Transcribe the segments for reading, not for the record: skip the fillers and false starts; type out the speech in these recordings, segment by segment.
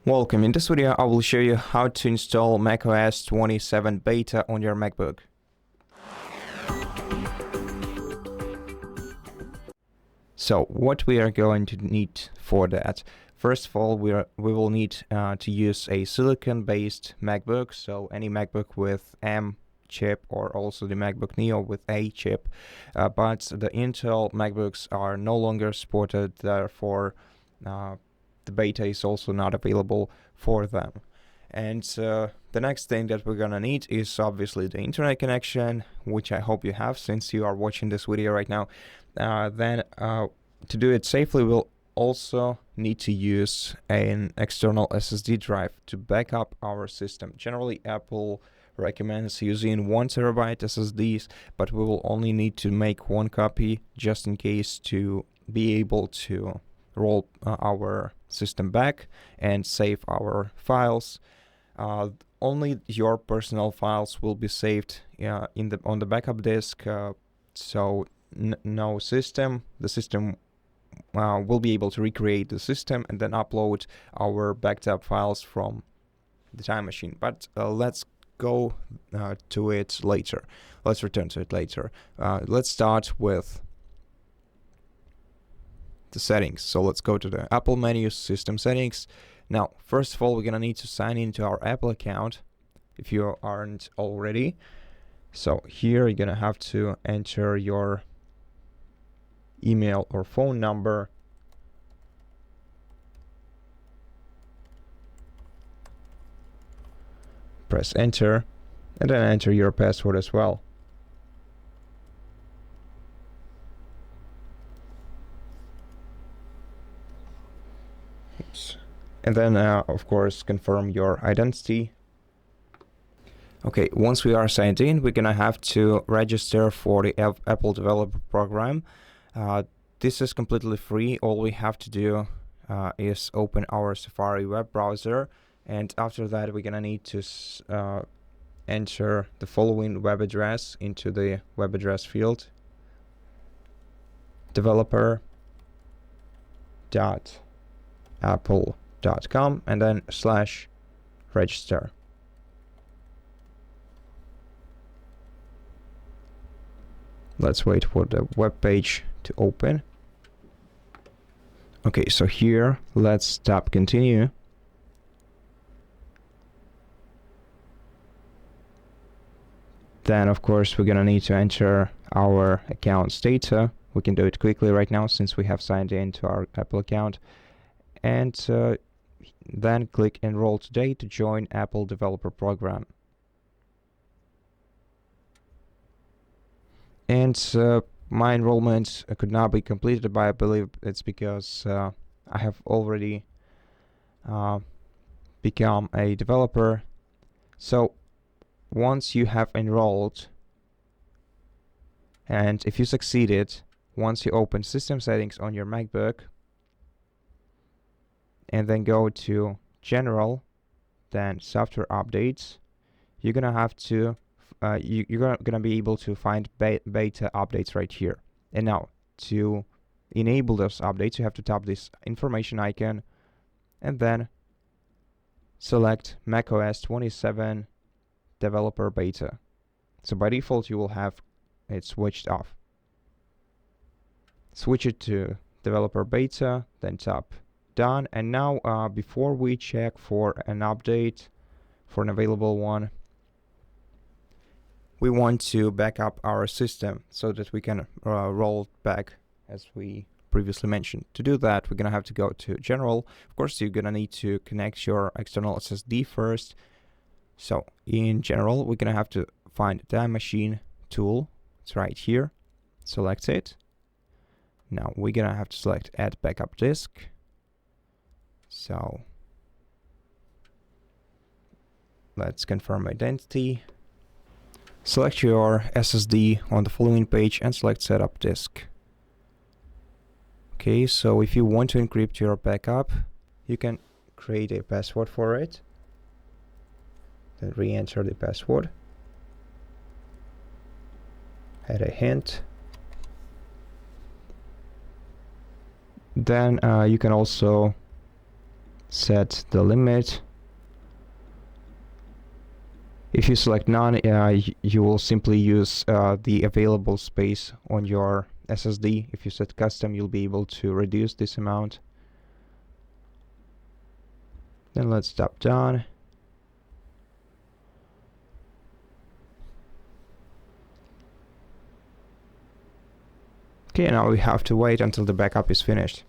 Welcome. In this video, I will show you how to install macOS 27 beta on your MacBook. So what we are going to need for that? First of all, we will need to use a silicon-based MacBook, so any MacBook with M chip or also the MacBook Neo with A chip, but the Intel MacBooks are no longer supported, therefore the beta is also not available for them. And the next thing that we're gonna need is obviously the internet connection, which I hope you have since you are watching this video right now. Then to do it safely, we'll also need to use an external SSD drive to back up our system. Generally, Apple recommends using 1 terabyte SSDs, but we will only need to make one copy just in case to be able to roll our system back and save our files. Only your personal files will be saved on the backup disk, so no system. The system will be able to recreate the system and then upload our backed up files from the time machine. But let's go to it later. Let's return to it later. Let's start with the settings. So let's go to the Apple menu, system settings. Now, first of all, we're gonna need to sign into our Apple account if you aren't already. So here you're gonna have to enter your email or phone number. Press enter and then enter your password as well. And then, of course, confirm your identity. Okay, once we are signed in, we're gonna have to register for the Apple Developer Program. This is completely free. All we have to do is open our Safari web browser, and after that, we're gonna need to enter the following web address into the web address field: developer.apple.com and then /register. Let's wait for the web page to open. Okay, so here let's tap continue. Then of course we're gonna need to enter our account's data. We can do it quickly right now since we have signed into our Apple account. And then click Enroll today to join Apple Developer Program. And my enrollment could not be completed, but I believe it's because I have already become a developer. So once you have enrolled, and if you succeeded, once you open system settings on your MacBook and then go to general, then software updates, you're gonna have to you're gonna be able to find beta updates right here. And now to enable those updates, you have to tap this information icon and then select macOS 27 developer beta. So by default you will have it switched off. Switch it to developer beta, then tap done. And now before we check for an update, for an available one, we want to back up our system so that we can roll it back as we previously mentioned. To do that, we're gonna have to go to general. Of course, you're gonna need to connect your external SSD first. So in general, we're gonna have to find time machine tool. It's right here. Select it. Now we're gonna have to select add backup disk. So let's confirm identity. Select your SSD on the following page and select setup disk. Okay, so if you want to encrypt your backup, you can create a password for it. Then re-enter the password. Add a hint. Then you can also set the limit. If you select none, you will simply use the available space on your SSD. If you set custom, you'll be able to reduce this amount. Then let's tap done. Okay, now we have to wait until the backup is finished.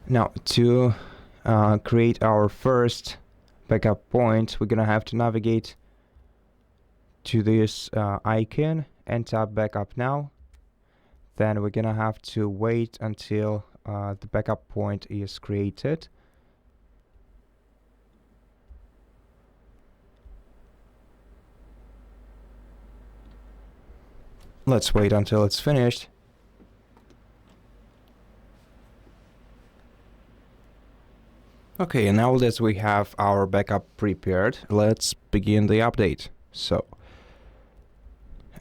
Now, to create our first backup point, we're gonna have to navigate to this icon and tap backup now. Then we're gonna have to wait until the backup point is created. Let's wait until it's finished. Okay, and now that we have our backup prepared, let's begin the update. So,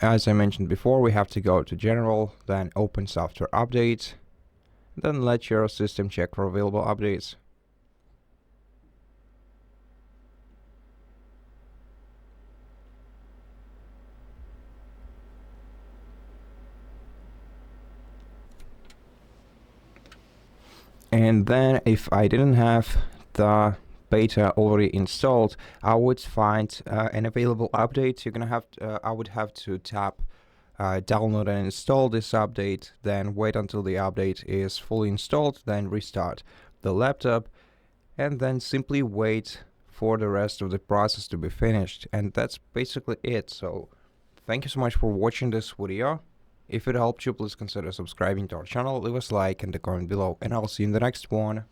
as I mentioned before, we have to go to General, then Open Software Update, then let your system check for available updates. And then if I didn't have the beta already installed, I would find an available update. I would have to tap download and install this update, then wait until the update is fully installed, then restart the laptop, and then simply wait for the rest of the process to be finished. And that's basically it. So thank you so much for watching this video. If it helped you, please consider subscribing to our channel, leave us a like and a comment below, and I'll see you in the next one.